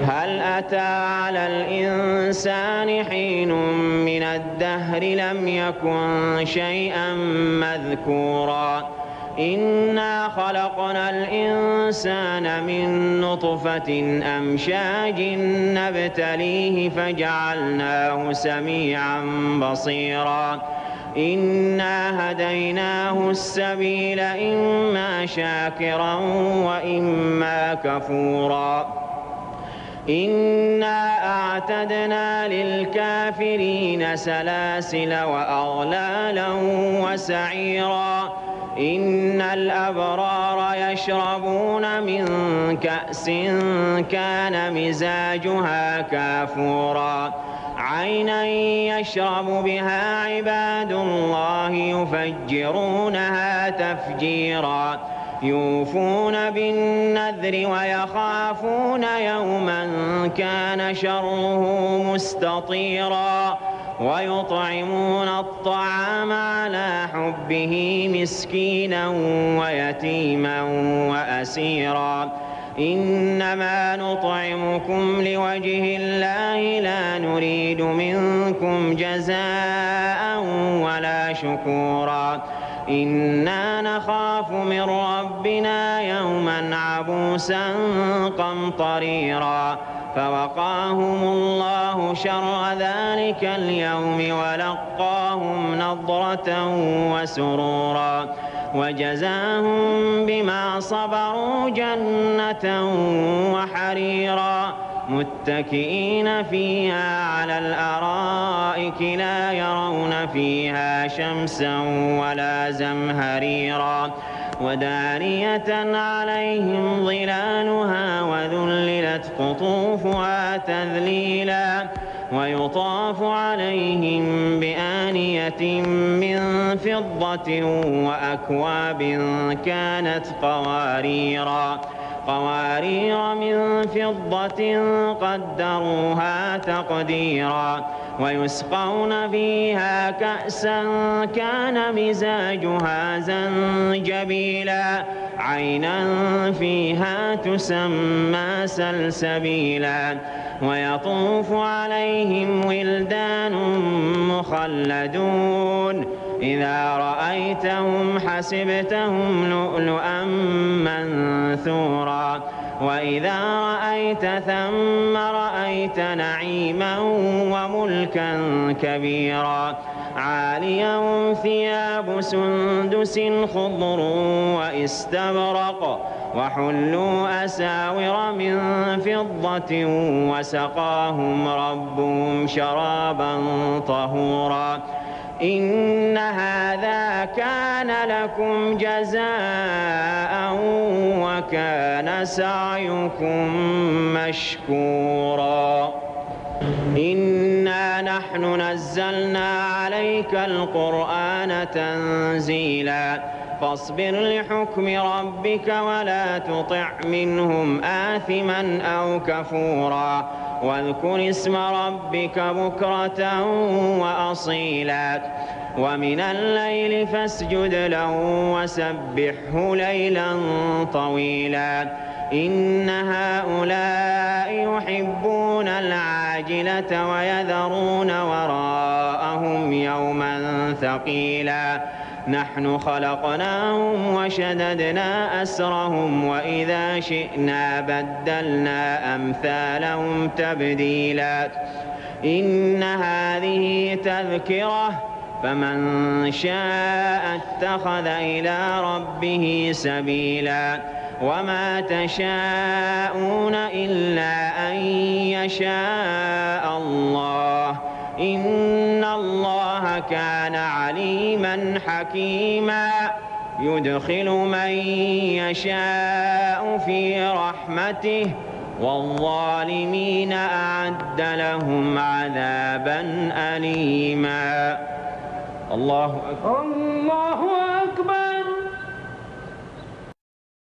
هل أتى على الإنسان حين من الدهر لم يكن شيئا مذكورا إنا خلقنا الإنسان من نطفة أمشاج نبتليه فجعلناه سميعا بصيرا إنا هديناه السبيل إما شاكرا وإما كفورا إنا أعتدنا للكافرين سلاسل وأغلالا وسعيرا إن الأبرار يشربون من كأس كان مزاجها كافورا عينا يشرب بها عباد الله يفجرونها تفجيرا يوفون بالنذر ويخافون يوما كان شره مستطيرا ويطعمون الطعام على حبه مسكينا ويتيما وأسيرا إنما نطعمكم لوجه الله لا نريد منكم جزاء ولا شكورا إنا نخاف من ربنا يوما عبوسا قمطريرا فوقاهم الله شر ذلك اليوم ولقاهم نضرة وسرورا وجزاهم بما صبروا جنة وحريرا متكئين فيها على الأرائك لا يرون فيها شمسا ولا زمهريرا ودانية عليهم ظلالها وذللت قطوفها تذليلا ويطاف عليهم بآنية من فضة وأكواب كانت قوارير من فضة قدروها تقديرا ويسقون فيها كأسا كان مزاجها زنجبيلا عينا فيها تسمى سلسبيلا ويطوف عليهم ولدان مخلدون إذا رأيتهم حسبتهم لؤلؤا منثورا وإذا رأيت ثم رأيت نعيما وملكا كبيرا عاليهم ثياب سندس خضر واستبرق وحلوا أساور من فضة وسقاهم ربهم شرابا طهورا إن هذا كان لكم جزاء وكان سعيكم مشكورا إنا نحن نزلنا عليك القرآن تنزيلا فاصبر لحكم ربك ولا تطع منهم آثما أو كفورا واذكر اسم ربك بكرة وأصيلا ومن الليل فاسجد له وسبحه ليلا طويلا إن هؤلاء يحبون العاجلة ويذرون وراءهم يوما ثقيلا نحن خلقناهم وشددنا أسرهم وإذا شئنا بدلنا أمثالهم تبديلا إن هذه تذكرة فمن شاء اتخذ إلى ربه سبيلا وما تشاءون إلا أن يشاء الله إن الله كان عليما حكيما يدخل من يشاء في رحمته والظالمين أعد لهم عذابا أليما الله أكبر. الله